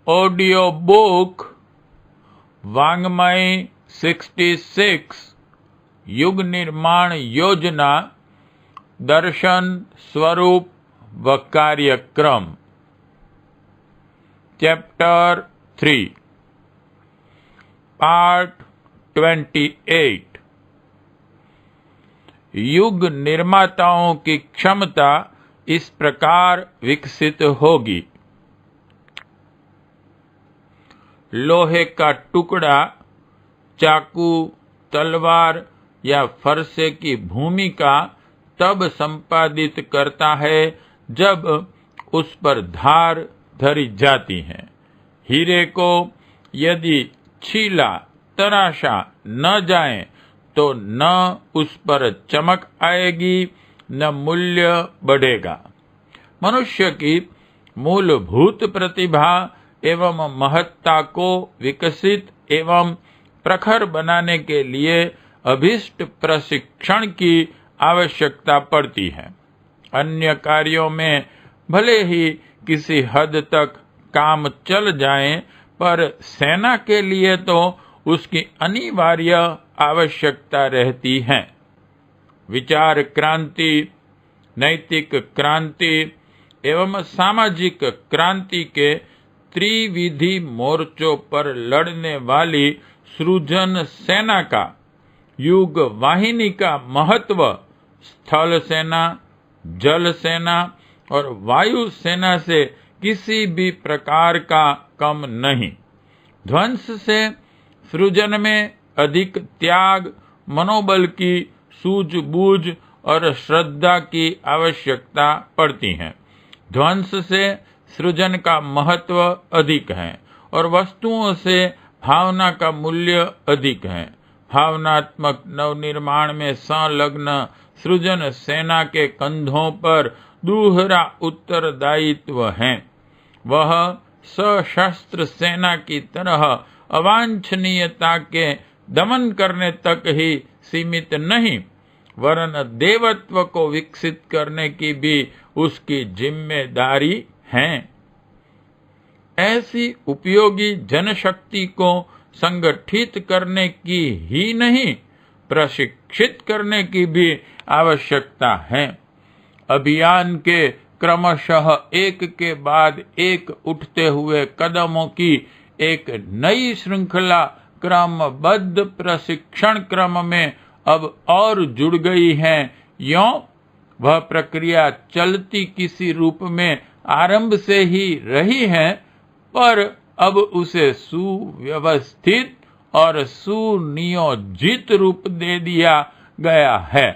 Audio book वाङ्मय 66 युग निर्माण योजना दर्शन स्वरूप व कार्यक्रम चैप्टर 3 पार्ट 28 युग निर्माताओं की क्षमता इस प्रकार विकसित होगी। लोहे का टुकड़ा चाकू, तलवार या फरसे की भूमिका तब संपादित करता है जब उस पर धार धरी जाती है। हीरे को यदि छीला तराशा न जाए तो न उस पर चमक आएगी न मूल्य बढ़ेगा। मनुष्य की मूलभूत प्रतिभा एवं महत्ता को विकसित एवं प्रखर बनाने के लिए अभीष्ट प्रशिक्षण की आवश्यकता पड़ती है। अन्य कार्यों में भले ही किसी हद तक काम चल जाए, पर सेना के लिए तो उसकी अनिवार्य आवश्यकता रहती है। विचार क्रांति, नैतिक क्रांति एवं सामाजिक क्रांति के त्रिविधि मोर्चों पर लड़ने वाली सृजन सेना का युग वाहिनी का महत्व स्थल सेना, जल सेना और वायु सेना से किसी भी प्रकार का कम नहीं। ध्वंस से सृजन में अधिक त्याग, मनोबल की सूझबूझ और श्रद्धा की आवश्यकता पड़ती है। ध्वंस से सृजन का महत्व अधिक है और वस्तुओं से भावना का मूल्य अधिक है। भावनात्मक नवनिर्माण में संलग्न सृजन सेना के कंधों पर दूहरा उत्तरदायित्व है। वह सशस्त्र सेना की तरह अवांछनीयता के दमन करने तक ही सीमित नहीं, वरन देवत्व को विकसित करने की भी उसकी जिम्मेदारी है। ऐसी उपयोगी जनशक्ति को संगठित करने की ही नहीं, प्रशिक्षित करने की भी आवश्यकता है। अभियान के क्रमशः एक के बाद एक उठते हुए कदमों की एक नई श्रृंखला क्रमबद्ध प्रशिक्षण क्रम में अब और जुड़ गई है। यों वह प्रक्रिया चलती किसी रूप में आरंभ से ही रही है, पर अब उसे सुव्यवस्थित और सुनियोजित रूप दे दिया गया है।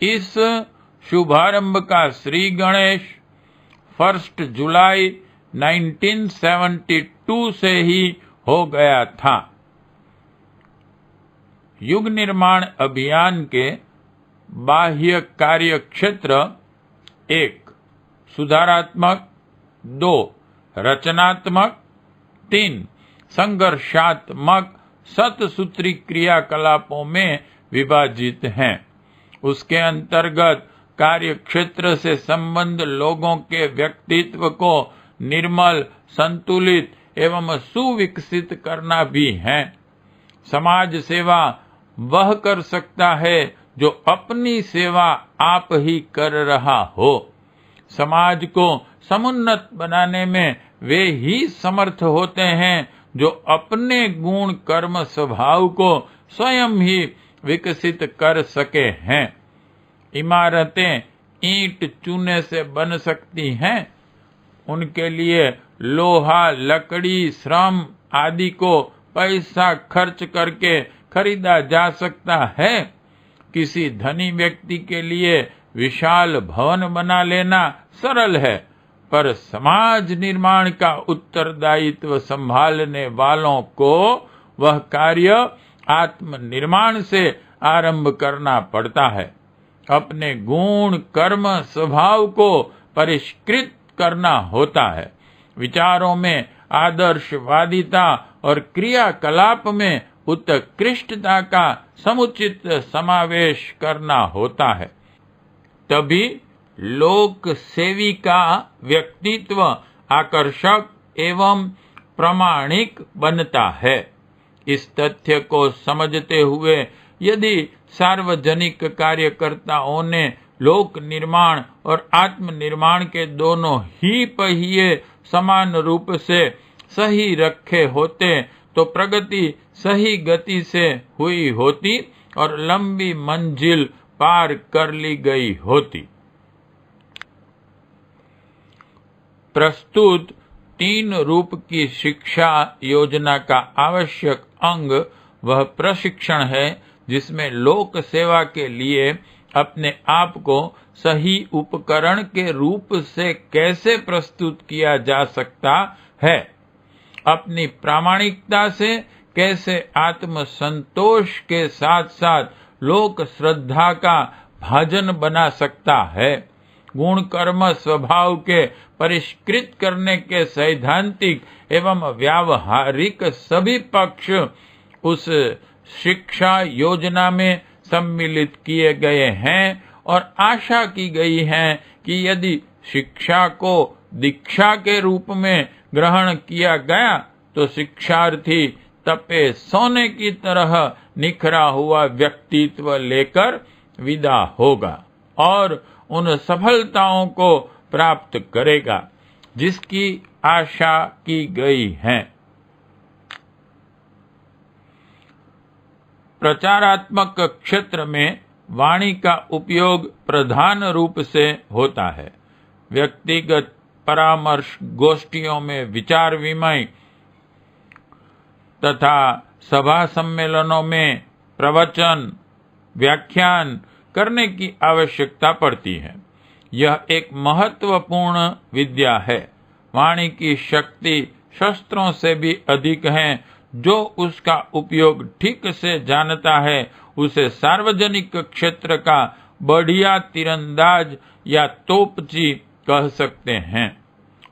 इस शुभारंभ का श्री गणेश 1 जुलाई 1972 से ही हो गया था। युग निर्माण अभियान के बाह्य कार्य क्षेत्र 1 सुधारात्मक, 2 रचनात्मक, 3 संघर्षात्मक सतसूत्री क्रियाकलापों में विभाजित हैं। उसके अंतर्गत कार्य क्षेत्र से संबंध लोगों के व्यक्तित्व को निर्मल, संतुलित एवं सुविकसित करना भी है। समाज सेवा वह कर सकता है जो अपनी सेवा आप ही कर रहा हो। समाज को समुन्नत बनाने में वे ही समर्थ होते हैं जो अपने गुण कर्म स्वभाव को स्वयं ही विकसित कर सके हैं। इमारतें ईंट चूने से बन सकती हैं, उनके लिए लोहा, लकड़ी, श्रम आदि को पैसा खर्च करके खरीदा जा सकता है। किसी धनी व्यक्ति के लिए विशाल भवन बना लेना सरल है, पर समाज निर्माण का उत्तरदायित्व संभालने वालों को वह कार्य आत्म निर्माण से आरंभ करना पड़ता है। अपने गुण कर्म स्वभाव को परिष्कृत करना होता है। विचारों में आदर्शवादिता और क्रियाकलाप में उत्कृष्टता का समुचित समावेश करना होता है। तभी लोक सेवी का व्यक्तित्व आकर्षक एवं प्रामाणिक बनता है। इस तथ्य को समझते हुए यदि सार्वजनिक कार्यकर्ताओं ने लोक निर्माण और आत्म निर्माण के दोनों ही पहिए समान रूप से सही रखे होते तो प्रगति सही गति से हुई होती और लंबी मंजिल पार कर ली गई होती। प्रस्तुत 3 रूप की शिक्षा योजना का आवश्यक अंग वह प्रशिक्षण है जिसमें लोक सेवा के लिए अपने आप को सही उपकरण के रूप से कैसे प्रस्तुत किया जा सकता है, अपनी प्रामाणिकता से कैसे आत्म संतोष के साथ साथ लोक श्रद्धा का भाजन बना सकता है, गुण कर्म स्वभाव के परिष्कृत करने के सैद्धांतिक एवं व्यावहारिक सभी पक्ष उस शिक्षा योजना में सम्मिलित किए गए हैं और आशा की गई है कि यदि शिक्षा को दीक्षा के रूप में ग्रहण किया गया तो शिक्षार्थी तपे सोने की तरह निखरा हुआ व्यक्तित्व लेकर विदा होगा और उन सफलताओं को प्राप्त करेगा जिसकी आशा की गई है। प्रचारात्मक क्षेत्र में वाणी का उपयोग प्रधान रूप से होता है। व्यक्तिगत परामर्श गोष्ठियों में विचार विमय तथा सभा सम्मेलनों में प्रवचन व्याख्यान करने की आवश्यकता पड़ती है। यह एक महत्वपूर्ण विद्या है। वाणी की शक्ति शस्त्रों से भी अधिक है। जो उसका उपयोग ठीक से जानता है उसे सार्वजनिक क्षेत्र का बढ़िया तीरंदाज या तोपची कह सकते हैं।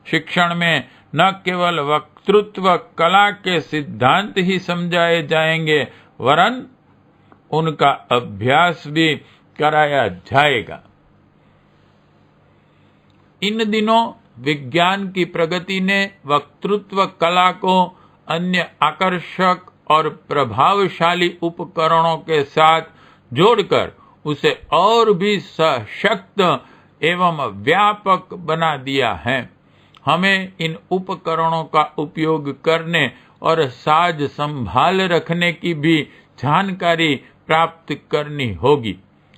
शिक्षण में न केवल वक्तृत्व कला के सिद्धांत ही समझाए जाएंगे वरन उनका अभ्यास भी कराया जाएगा। इन दिनों विज्ञान की प्रगति ने वक्तृत्व कला को अन्य आकर्षक और प्रभावशाली उपकरणों के साथ जोड़कर उसे और भी सशक्त एवं व्यापक बना दिया है। हमें इन उपकरणों का उपयोग करने और साज संभाल रखने की भी जानकारी प्राप्त करनी होगी।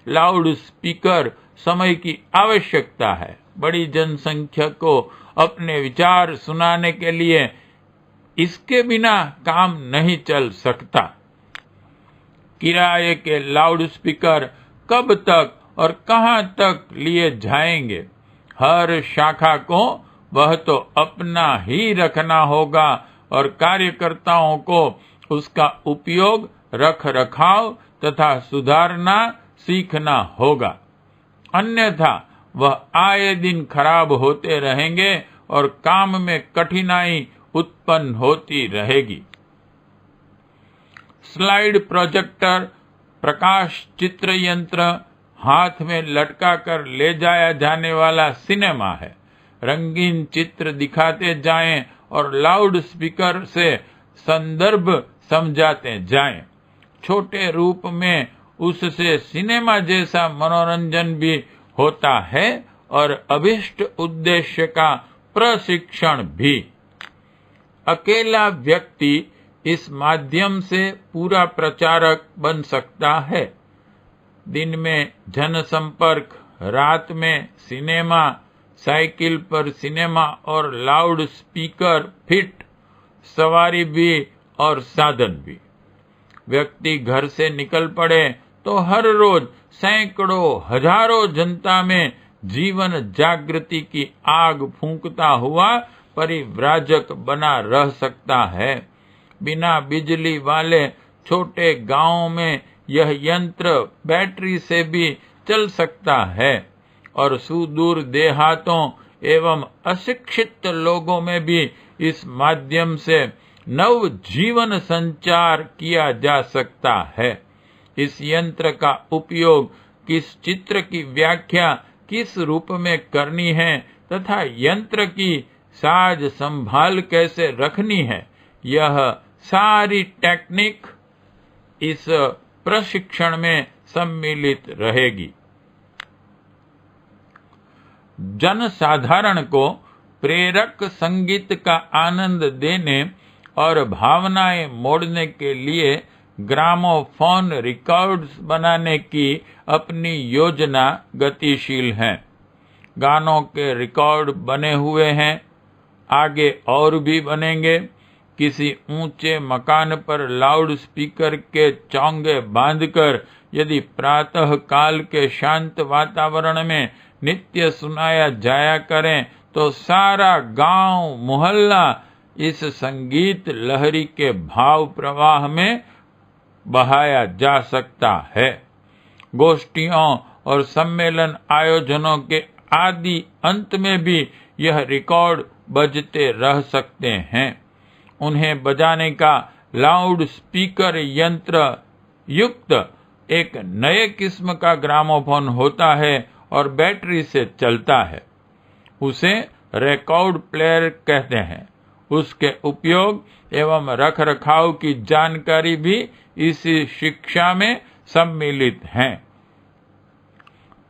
लाउड स्पीकर समय की आवश्यकता है। बड़ी जनसंख्या को अपने विचार सुनाने के लिए इसके बिना काम नहीं चल सकता। किराए के लाउड स्पीकर कब तक और कहां तक लिए जाएंगे? हर शाखा को वह तो अपना ही रखना होगा और कार्यकर्ताओं को उसका उपयोग रख रखाव तथा सुधारना सीखना होगा, अन्यथा वह आए दिन खराब होते रहेंगे और काम में कठिनाई उत्पन्न होती रहेगी। स्लाइड प्रोजेक्टर प्रकाश चित्र यंत्र हाथ में लटका कर ले जाया जाने वाला सिनेमा है। रंगीन चित्र दिखाते जाएं और लाउड स्पीकर से संदर्भ समझाते जाएं। छोटे रूप में उससे सिनेमा जैसा मनोरंजन भी होता है और अभिष्ट उद्देश्य का प्रशिक्षण भी। अकेला व्यक्ति इस माध्यम से पूरा प्रचारक बन सकता है। दिन में जनसंपर्क, रात में सिनेमा, साइकिल पर सिनेमा और लाउड स्पीकर फिट, सवारी भी और साधन भी। व्यक्ति घर से निकल पड़े तो हर रोज सैकड़ों हजारों जनता में जीवन जागृति की आग फूंकता हुआ परिव्राजक बना रह सकता है। बिना बिजली वाले छोटे गांवों में यह यंत्र बैटरी से भी चल सकता है और सुदूर देहातों एवं अशिक्षित लोगों में भी इस माध्यम से नव जीवन संचार किया जा सकता है। इस यंत्र का उपयोग किस चित्र की व्याख्या किस रूप में करनी है तथा यंत्र की साज संभाल कैसे रखनी है, यह सारी टेक्निक इस प्रशिक्षण में सम्मिलित रहेगी। जनसाधारण को प्रेरक संगीत का आनंद देने और भावनाएं मोड़ने के लिए ग्रामोफोन रिकॉर्ड्स बनाने की अपनी योजना गतिशील है। गानों के रिकॉर्ड बने हुए हैं, आगे और भी बनेंगे। किसी ऊंचे मकान पर लाउड स्पीकर के चोंगे बांधकर यदि प्रातः काल के शांत वातावरण में नित्य सुनाया जाया करें तो सारा गांव मोहल्ला इस संगीत लहरी के भाव प्रवाह में बहाया जा सकता है। गोष्ठियों और सम्मेलन आयोजनों के आदि अंत में भी यह रिकॉर्ड बजते रह सकते हैं। उन्हें बजाने का लाउड स्पीकर यंत्र युक्त एक नए किस्म का ग्रामोफोन होता है और बैटरी से चलता है। उसे रिकॉर्ड प्लेयर कहते हैं। उसके उपयोग एवं रखरखाव की जानकारी भी इसी शिक्षा में सम्मिलित है।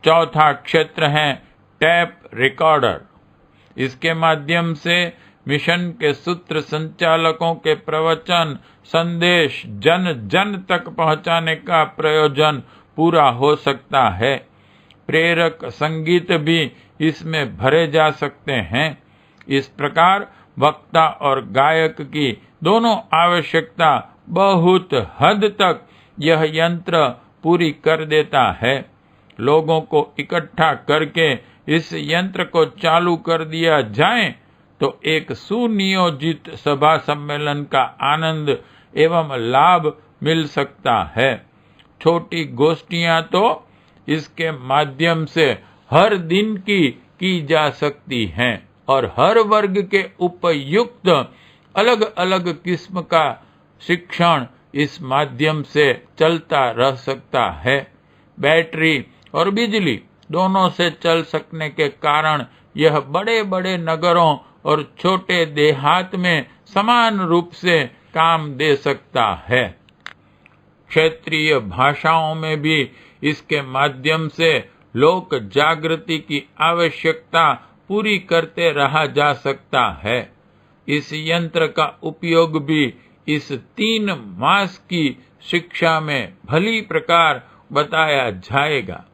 चौथा क्षेत्र है टेप रिकॉर्डर। इसके माध्यम से मिशन के सूत्र संचालकों के प्रवचन संदेश जन जन तक पहुंचाने का प्रयोजन पूरा हो सकता है। प्रेरक संगीत भी इसमें भरे जा सकते हैं। इस प्रकार वक्ता और गायक की दोनों आवश्यकता बहुत हद तक यह यंत्र पूरी कर देता है। लोगों को इकट्ठा करके इस यंत्र को चालू कर दिया जाए तो एक सुनियोजित सभा सम्मेलन का आनंद एवं लाभ मिल सकता है। छोटी गोष्ठियां तो इसके माध्यम से हर दिन की जा सकती हैं और हर वर्ग के उपयुक्त अलग अलग किस्म का शिक्षण इस माध्यम से चलता रह सकता है। बैटरी और बिजली दोनों से चल सकने के कारण यह बड़े बड़े नगरों और छोटे देहात में समान रूप से काम दे सकता है। क्षेत्रीय भाषाओं में भी इसके माध्यम से लोक जागृति की आवश्यकता पूरी करते रहा जा सकता है। इस यंत्र का उपयोग भी इस 3 मास की शिक्षा में भली प्रकार बताया जाएगा।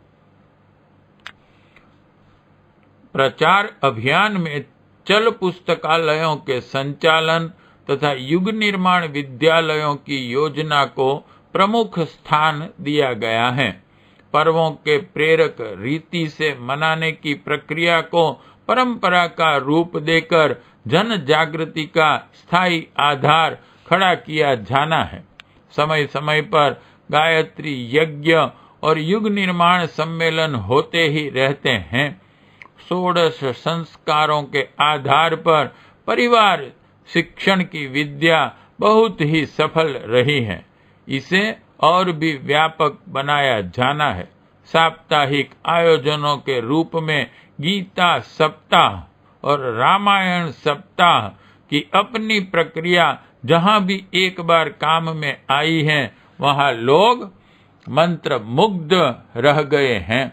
प्रचार अभियान में चल पुस्तकालयों के संचालन तथा युग निर्माण विद्यालयों की योजना को प्रमुख स्थान दिया गया है। पर्वों के प्रेरक रीति से मनाने की प्रक्रिया को परंपरा का रूप देकर जन जागृति का स्थायी आधार खड़ा किया जाना है। समय समय पर गायत्री यज्ञ और युग निर्माण सम्मेलन होते ही रहते हैं। 16 संस्कारों के आधार पर परिवार शिक्षण की विद्या बहुत ही सफल रही है। इसे और भी व्यापक बनाया जाना है। साप्ताहिक आयोजनों के रूप में गीता सप्ताह और रामायण सप्ताह की अपनी प्रक्रिया जहां भी एक बार काम में आई है वहां लोग मंत्र मुग्ध रह गए हैं।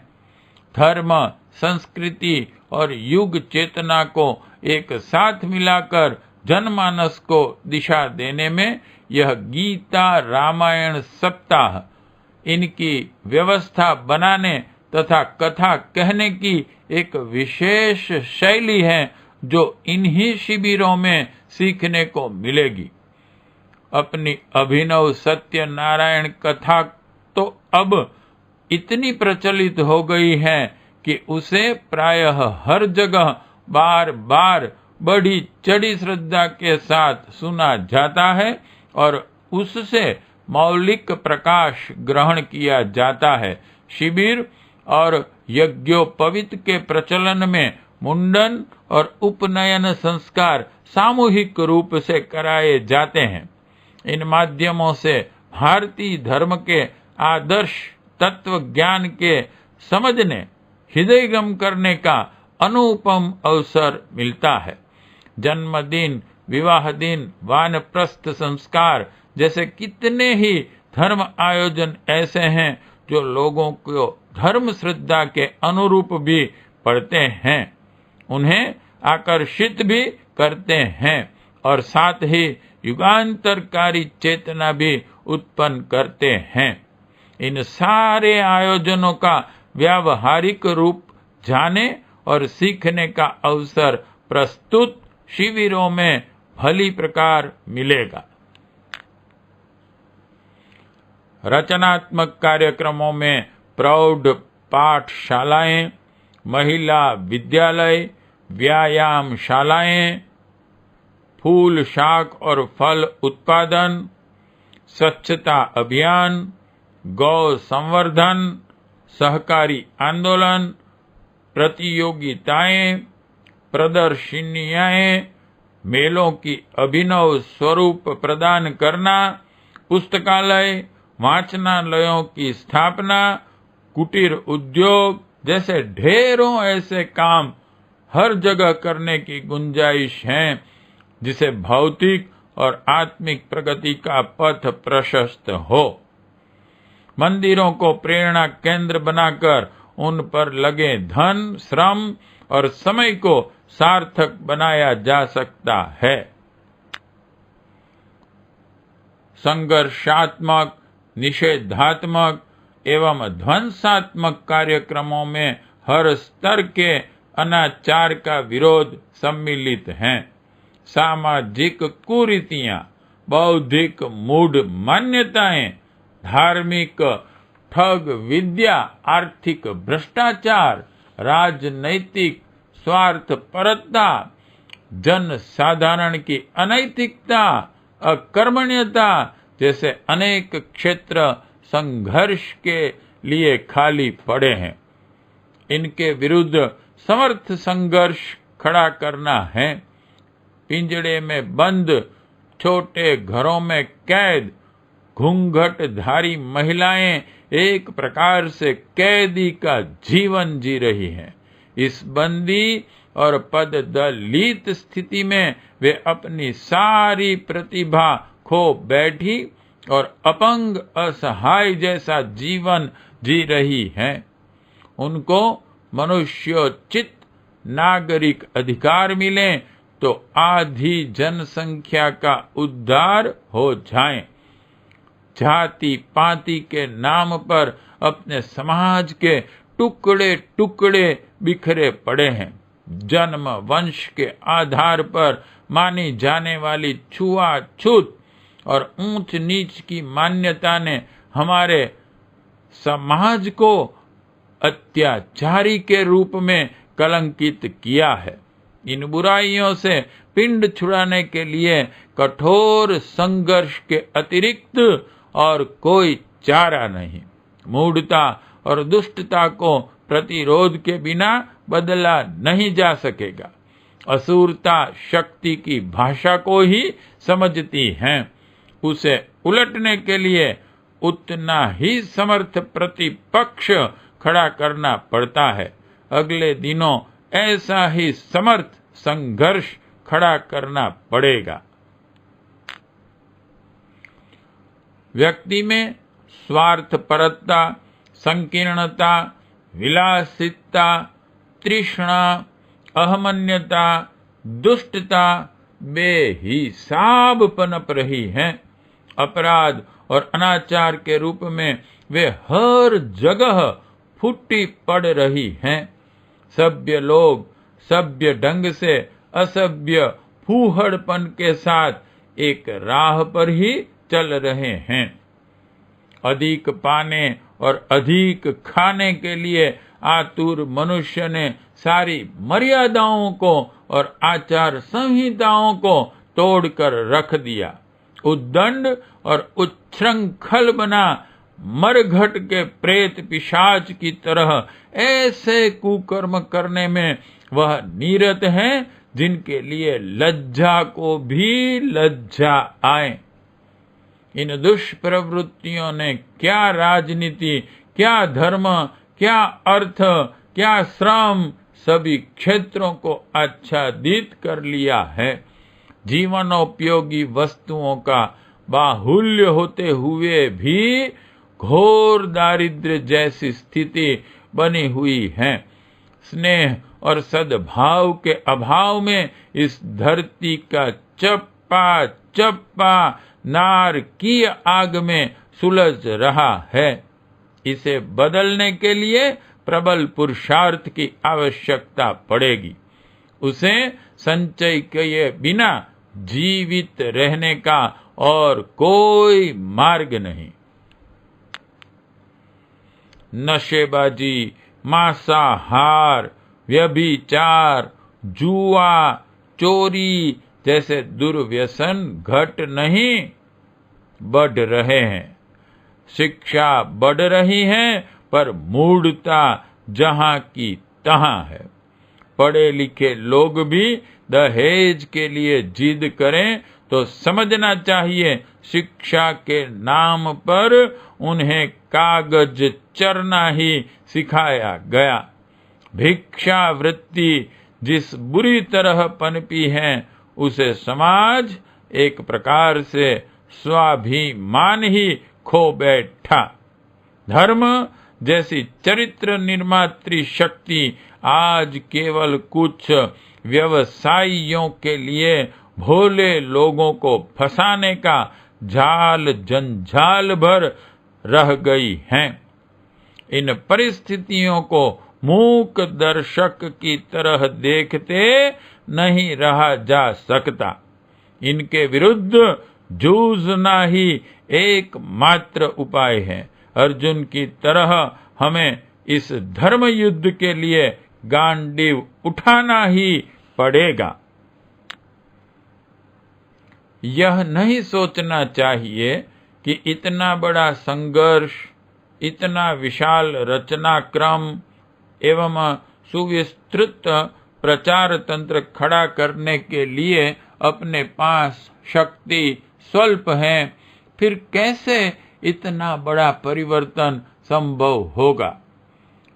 धर्म, संस्कृति और युग चेतना को एक साथ मिलाकर जनमानस को दिशा देने में यह गीता रामायण सप्ताह इनकी व्यवस्था बनाने तथा कथा कहने की एक विशेष शैली है जो इन्हीं शिविरों में सीखने को मिलेगी। अपनी अभिनव सत्यनारायण कथा तो अब इतनी प्रचलित हो गई है कि उसे प्रायः हर जगह बार बार बढ़ी चढ़ी श्रद्धा के साथ सुना जाता है और उससे मौलिक प्रकाश ग्रहण किया जाता है। शिविर और यज्ञोपवीत के प्रचलन में मुंडन और उपनयन संस्कार सामूहिक रूप से कराए जाते हैं। इन माध्यमों से भारतीय धर्म के आदर्श तत्व ज्ञान के समझने, हृदयगम करने का अनुपम अवसर मिलता है। जन्मदिन, विवाह दिन, वानप्रस्थ संस्कार जैसे कितने ही धर्म आयोजन ऐसे हैं जो लोगों को धर्म श्रद्धा के अनुरूप भी पड़ते हैं, उन्हें आकर्षित भी करते हैं और साथ ही युगांतरकारी चेतना भी उत्पन्न करते हैं। इन सारे आयोजनों का व्यावहारिक रूप जाने और सीखने का अवसर प्रस्तुत शिविरों में भली प्रकार मिलेगा। रचनात्मक कार्यक्रमों में प्रौढ़ पाठशालाएं, महिला विद्यालय, व्यायाम शालाएं, फूल शाक और फल उत्पादन, स्वच्छता अभियान, गौ संवर्धन, सहकारी आंदोलन, प्रतियोगिताएं, प्रदर्शनियां, मेलों की अभिनव स्वरूप प्रदान करना, पुस्तकालय, वाचनालयों की स्थापना, कुटीर उद्योग जैसे ढेरों ऐसे काम हर जगह करने की गुंजाइश है जिसे भौतिक और आत्मिक प्रगति का पथ प्रशस्त हो। मंदिरों को प्रेरणा केंद्र बनाकर उन पर लगे धन, श्रम और समय को सार्थक बनाया जा सकता है। संघर्षात्मक, निषेधात्मक एवं ध्वंसात्मक कार्यक्रमों में हर स्तर के अनाचार का विरोध सम्मिलित है। सामाजिक कुरीतियां, बौद्धिक मूढ़ मान्यताएं, धार्मिक ठग विद्या, आर्थिक भ्रष्टाचार, राजनैतिक स्वार्थपरता, जन साधारण की अनैतिकता, अकर्मण्यता जैसे अनेक क्षेत्र संघर्ष के लिए खाली पड़े हैं। इनके विरुद्ध समर्थ संघर्ष खड़ा करना है। पिंजड़े में बंद, छोटे घरों में कैद, घूंघटधारी महिलाएं एक प्रकार से कैदी का जीवन जी रही हैं। इस बंदी और पददलित स्थिति में वे अपनी सारी प्रतिभा खो बैठी और अपंग असहाय जैसा जीवन जी रही हैं। उनको मनुष्योचित नागरिक अधिकार मिले तो आधी जनसंख्या का उद्धार हो जाए। जाति पाति के नाम पर अपने समाज के टुकड़े टुकड़े बिखरे पड़े हैं। जन्म वंश के आधार पर मानी जाने वाली छुआछूत और ऊंच नीच की मान्यता ने हमारे समाज को अत्याचारी के रूप में कलंकित किया है। इन बुराइयों से पिंड छुड़ाने के लिए कठोर संघर्ष के अतिरिक्त और कोई चारा नहीं। मूढ़ता और दुष्टता को प्रतिरोध के बिना बदला नहीं जा सकेगा। असुरता शक्ति की भाषा को ही समझती है। उसे उलटने के लिए उतना ही समर्थ प्रतिपक्ष खड़ा करना पड़ता है। अगले दिनों ऐसा ही समर्थ संघर्ष खड़ा करना पड़ेगा। व्यक्ति में स्वार्थपरता, संकीर्णता, विलासिता, तृष्णा, अहमन्यता, दुष्टता बेहिसाब पनप रही हैं। अपराध और अनाचार के रूप में वे हर जगह फूटी पड़ रही हैं। सभ्य लोग सभ्य ढंग से असभ्य फूहड़पन के साथ एक राह पर ही चल रहे हैं। अधिक पाने और अधिक खाने के लिए आतुर मनुष्य ने सारी मर्यादाओं को और आचार संहिताओं को तोड़कर रख दिया। उद्दंड और उच्छृंखल बना मरघट के प्रेत पिशाच की तरह ऐसे कुकर्म करने में वह नीरत है जिनके लिए लज्जा को भी लज्जा आए। इन दुष्प्रवृत्तियों ने क्या राजनीति, क्या धर्म, क्या अर्थ, क्या श्रम सभी क्षेत्रों को आच्छादित कर लिया है। जीवनोपयोगी वस्तुओं का बाहुल्य होते हुए भी घोर दारिद्र्य जैसी स्थिति बनी हुई है। स्नेह और सद्भाव के अभाव में इस धरती का चप्पा चप्पा नारकीय आग में सुलझ रहा है। इसे बदलने के लिए प्रबल पुरुषार्थ की आवश्यकता पड़ेगी। उसे संचय किए बिना जीवित रहने का और कोई मार्ग नहीं। नशेबाजी, मांसाहार, व्यभिचार, जुआ, चोरी जैसे दुर्व्यसन घट नहीं बढ़ रहे हैं। शिक्षा बढ़ रही है पर मूढ़ता जहां की तहां है। पढ़े लिखे लोग भी दहेज के लिए जिद करें तो समझना चाहिए शिक्षा के नाम पर उन्हें कागज चरना ही सिखाया गया। भिक्षा वृत्ति जिस बुरी तरह पनपी है उसे समाज एक प्रकार से स्वाभिमान ही खो बैठा। धर्म जैसी चरित्र निर्मात्री शक्ति आज केवल कुछ व्यवसायियों के लिए भोले लोगों को फंसाने का जाल जंजाल भर रह गई हैं। इन परिस्थितियों को मूक दर्शक की तरह देखते नहीं रहा जा सकता। इनके विरुद्ध जूझना ही एकमात्र उपाय है। अर्जुन की तरह हमें इस धर्म युद्ध के लिए गांडीव उठाना ही पड़ेगा। यह नहीं सोचना चाहिए कि इतना बड़ा संघर्ष, इतना विशाल रचनाक्रम एवं सुविस्तृत प्रचार तंत्र खड़ा करने के लिए अपने पास शक्ति स्वल्प है, फिर कैसे इतना बड़ा परिवर्तन संभव होगा।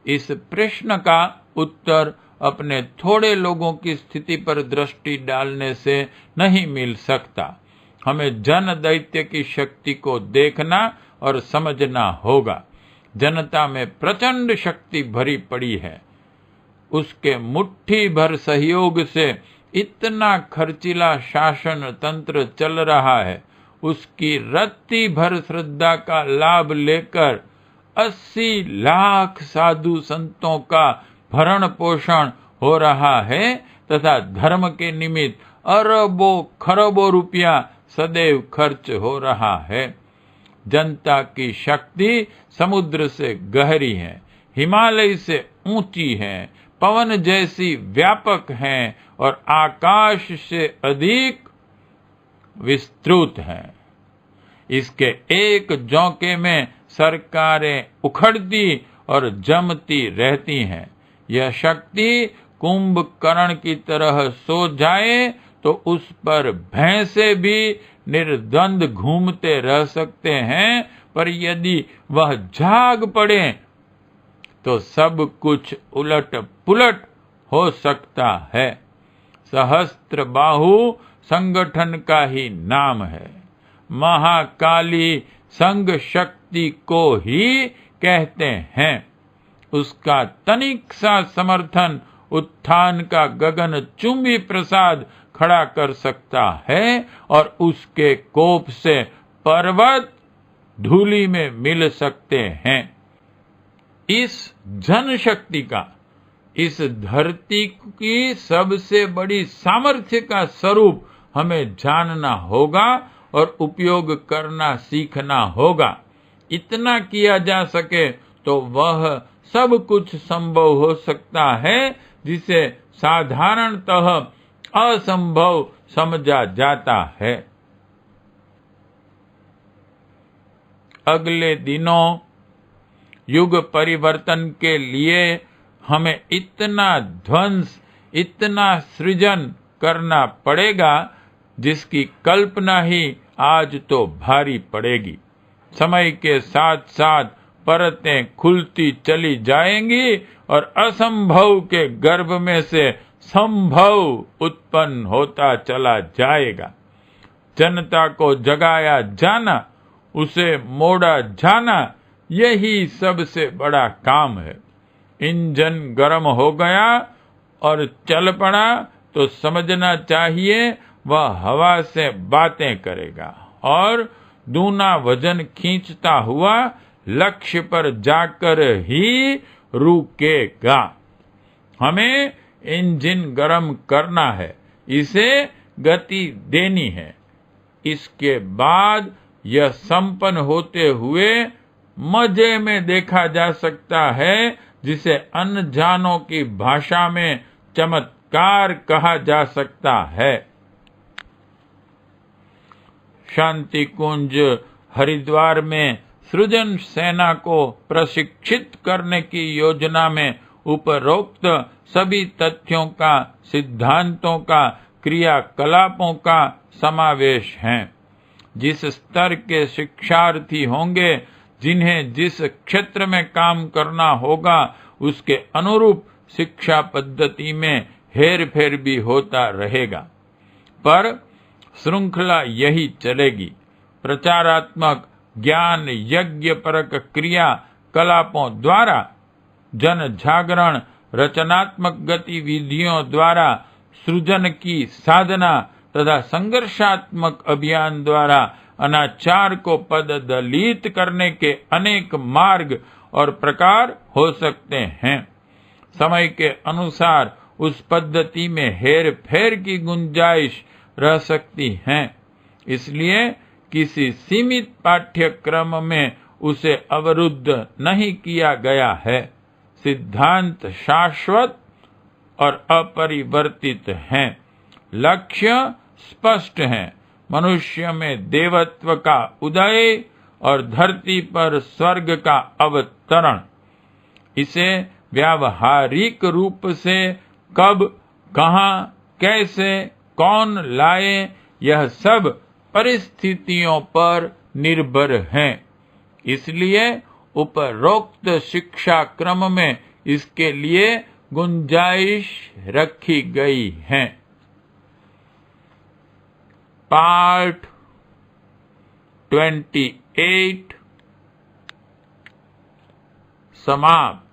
इस प्रश्न का उत्तर अपने थोड़े लोगों की स्थिति पर दृष्टि डालने से नहीं मिल सकता। हमें जन दैत्य की शक्ति को देखना और समझना होगा। जनता में प्रचंड शक्ति भरी पड़ी है। उसके मुट्ठी भर सहयोग से इतना खर्चीला शासन तंत्र चल रहा है। उसकी रत्ती भर श्रद्धा का लाभ लेकर 80 लाख साधु संतों का भरण पोषण हो रहा है तथा धर्म के निमित्त अरबों खरबों रुपया सदैव खर्च हो रहा है। जनता की शक्ति समुद्र से गहरी है, हिमालय से ऊंची है, पवन जैसी व्यापक है और आकाश से अधिक विस्तृत है। इसके एक झोंके में सरकारें उखड़ती और जमती रहती हैं। यह शक्ति कुंभकर्ण की तरह सो जाए तो उस पर भैंसे भी निर्द्वंद घूमते रह सकते हैं, पर यदि वह जाग पड़े तो सब कुछ उलट पुलट हो सकता है। सहस्त्र बाहु संगठन का ही नाम है। महाकाली संघ शक्ति को ही कहते हैं। उसका तनिक सा समर्थन उत्थान का गगन चुंबी प्रसाद खड़ा कर सकता है और उसके कोप से पर्वत धूलि में मिल सकते हैं। इस जनशक्ति का इस धरती की सबसे बड़ी सामर्थ्य का स्वरूप हमें जानना होगा और उपयोग करना सीखना होगा। इतना किया जा सके तो वह सब कुछ संभव हो सकता है जिसे साधारणतः असंभव समझा जाता है। अगले दिनों युग परिवर्तन के लिए हमें इतना ध्वंस, इतना सृजन करना पड़ेगा जिसकी कल्पना ही आज तो भारी पड़ेगी। समय के साथ साथ परतें खुलती चली जाएंगी और असंभव के गर्भ में से संभव उत्पन्न होता चला जाएगा। जनता को जगाया जाना, उसे मोड़ा जाना, यही सबसे बड़ा काम है। इंजन गर्म हो गया और चल पड़ा तो समझना चाहिए वह हवा से बातें करेगा और दूना वजन खींचता हुआ लक्ष्य पर जाकर ही रुकेगा। हमें इंजन गर्म करना है, इसे गति देनी है। इसके बाद यह संपन्न होते हुए मजे में देखा जा सकता है, जिसे अनजानों की भाषा में चमत्कार कहा जा सकता है। शांति कुंज हरिद्वार में सृजन सेना को प्रशिक्षित करने की योजना में उपरोक्त सभी तथ्यों का, सिद्धांतों का, क्रियाकलापों का समावेश है। जिस स्तर के शिक्षार्थी होंगे, जिन्हें जिस क्षेत्र में काम करना होगा, उसके अनुरूप शिक्षा पद्धति में हेरफेर भी होता रहेगा, पर श्रृंखला यही चलेगी। प्रचारात्मक, ज्ञान यज्ञ परक क्रिया कलापों द्वारा, जन जागरण, रचनात्मक गतिविधियों द्वारा, सृजन की साधना तथा संघर्षात्मक अभियान द्वारा अनाचार को पददलित करने के अनेक मार्ग और प्रकार हो सकते हैं। समय के अनुसार उस पद्धति में हेर फेर की गुंजाइश रह सकती है, इसलिए किसी सीमित पाठ्यक्रम में उसे अवरुद्ध नहीं किया गया है। सिद्धांत शाश्वत और अपरिवर्तित हैं। लक्ष्य स्पष्ट है। मनुष्य में देवत्व का उदय और धरती पर स्वर्ग का अवतरण। इसे व्यावहारिक रूप से कब, कहां, कैसे, कौन लाए, यह सब परिस्थितियों पर निर्भर है। इसलिए उपरोक्त शिक्षा क्रम में इसके लिए गुंजाइश रखी गई है। पार्ट 28 समाप्त।